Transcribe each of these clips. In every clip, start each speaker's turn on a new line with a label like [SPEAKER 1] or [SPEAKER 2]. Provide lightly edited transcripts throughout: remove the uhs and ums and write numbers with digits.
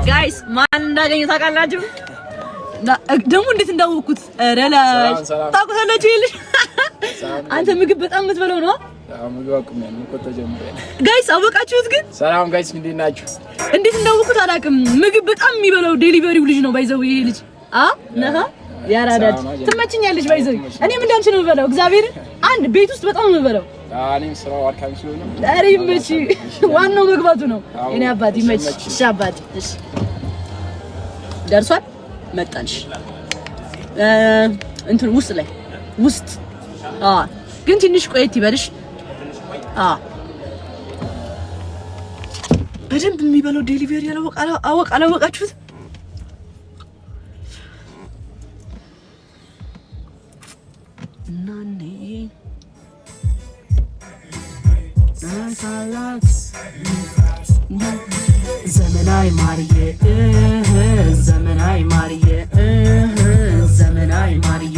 [SPEAKER 1] ጋይስ ማን እንዳገኘ ታውቃላችሁ? ደግሞ እንዴት እንዳወኩት ረላ ታውቁታላችሁ ይልሽ አንተ ምግብ በጣም የምትበለው ነው
[SPEAKER 2] ምግብ አቁሜን እኮ ተጀምረ
[SPEAKER 1] ጋይስ አወቃችሁት ግን
[SPEAKER 2] ሰላም ጋይስ እንዴት ናችሁ
[SPEAKER 1] እንዴት እንዳወኩት አላውቅም ምግብ በጣም የሚበላው ዴሊቨሪው ልጅ ነው ባይዘው ይሄ ልጅ ነሃ ያራዳት ትመችኛለሽ ባይዘው እኔም እንዳንቺ ነው የምበላው እግዚአብሔር አንድ ቤት ውስጥ በጣም ነው የምበላው እኔም ስራው አልካም ስለሆነ ዳሪ ይመች ዋናው መግባቱ ነው እኔ አባቴ ይመች ሻባት እሺ ደርሷል መጣንሽ እንትን ውስጥ ግን ትንሽ ቆየት ይበልሽ በደንብ የሚበላው ዴሊቨሪ አላወቃችሁት ናኔ ዘመናዊ ማርዬ ዘመናዊ ማርዬ ዘመናዊ ማርዬ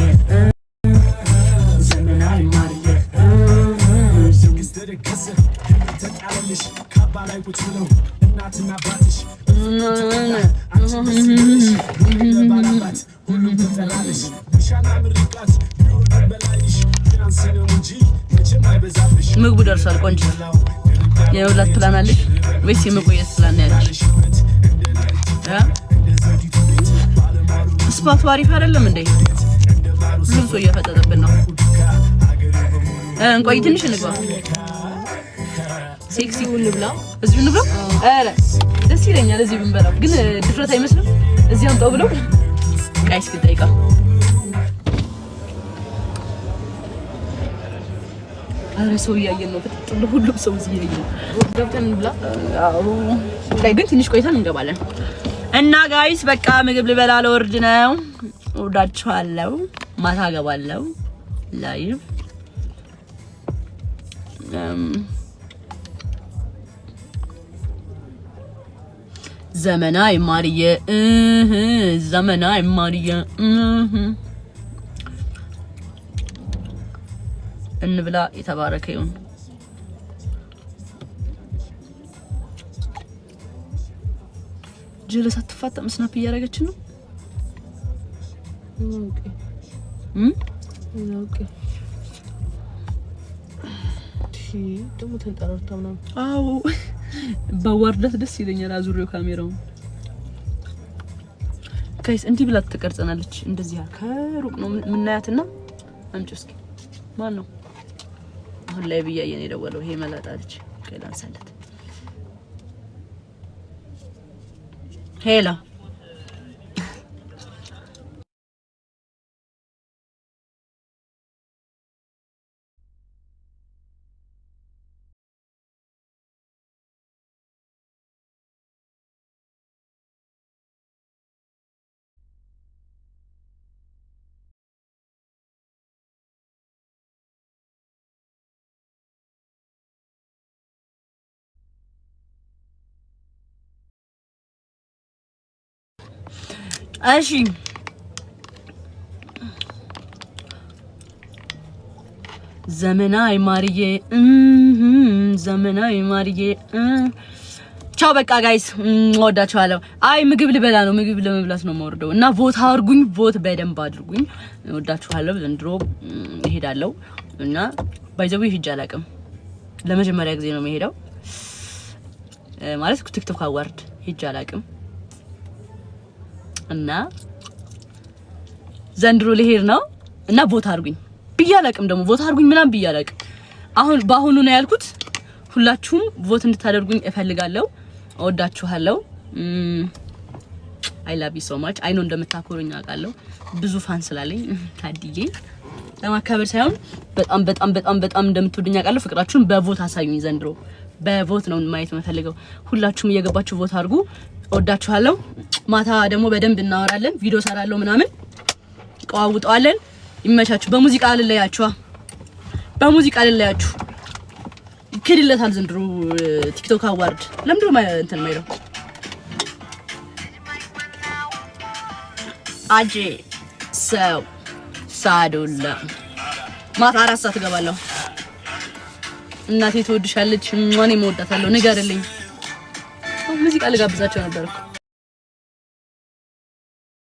[SPEAKER 1] ዘመናዊ ማርዬ ተጣለሽ ካባላይ ቁጭ ብለው እናትና አባትሽ ባላባት ሁሉም ተጠራለሽ ብሻና ምርቃት ቢወድ በላይሽ ፍራንስንም እንጂ መቼም አይበዛብሽ ምግቡ ደርሷል ቆንጆ የውላት ፕላን አለሽ ወይስ የመቆየት ፕላን ያለሽ ስፓቱ አሪፍ አይደለም እንዴ ሁሉም ሰው እየፈጠጠብን ነው እንቆይ ትንሽ እንግባ ሴክሲውን ብላ እዚሁ ንብላ አረ ደስ ይለኛል እዚህ ብንበላው ግን ድፍረት አይመስልም እዚህ አንጣው ብለው ጋይስ ግዳይቃ አረ ሰው ያየን ነው በጥሉ ሁሉም ሰው እዚህ ያየን ገብተን እንብላ አዎ ጋይ ግን ትንሽ ቆይተን እንገባለን እና ጋይስ በቃ ምግብ ልበላ ለወርድ ነው ወዳችኋለሁ ማታ ገባለሁ ላይቭ ዘመናዊ ማርዬ ዘመናዊ ማርዬ እንብላ የተባረከ ይሁን ጀለስ አትፋጣም ስናፕ እያደረገች ነው ኦኬ ደግሞ ተንጠራርታው ነው አው ባወርደት ደስ ይለኛል አዙሪው ካሜራውን ጋይስ እንዲህ ብላ ተቀርጸናለች እንደዚህ ከሩቅ ነው ምናያትና አንቺ እስኪ ማን ነው አሁን ላይ ብያየን የደወለው ይሄ መላጣልች ከላንሳለት ሄላ እሺ ዘመናዊ ማርዬ ዘመናዊ ማርዬ ቻው በቃ ጋይስ ወዳችኋለሁ አይ ምግብ ልበላ ነው ምግብ ለመብላት ነው የምወርደው እና ቮት አድርጉኝ ቮት በደንብ አድርጉኝ ወዳችኋለሁ ዘንድሮ እሄዳለሁ እና ባይዘው ሂጅ አላውቅም ለመጀመሪያ ጊዜ ነው የምሄደው ማለት ቲክቶክ አዋርድ ሂጅ አላውቅም እና ዘንድሮ ልሄድ ነው እና ቮት አድርጉኝ ብያላቅም ደግሞ ቮት አድርጉኝ ምናምን ብያላቅም አሁን ባሁኑ ነው ያልኩት ሁላችሁም ቮት እንድታደርጉኝ እፈልጋለሁ እወዳችኋለሁ I love you so much አይ ነው እንደምታኮሩኝ አውቃለሁ ብዙ ፋን ስላለኝ ታዲዬ ለማካበር ሳይሆን በጣም እንደምትወዱኝ አውቃለሁ ፍቅራችሁን በቮት አሳዩኝ ዘንድሮ በቮት ነው ማየት የምፈልገው ሁላችሁም እየገባችሁ ቮት አድርጉ እወዳችኋለሁ ማታ ደግሞ በደንብ እናወራለን ቪዲዮ ሰራለሁ ምናምን ቀዋውጣለን ይመቻችሁ በሙዚቃ አልለያችሁ ይከድለታል ዘንድሮ ቲክቶክ አዋርድ ለምንድነው እንትን ማይለው አጄ ሰው ሳዱላ ማታ 4 ሰዓት ገባለሁ እናቴ ትወድሻለች እኔ እወዳታለሁ ንገርልኝ ሙዚቃ ልጋብዛቸው ነበር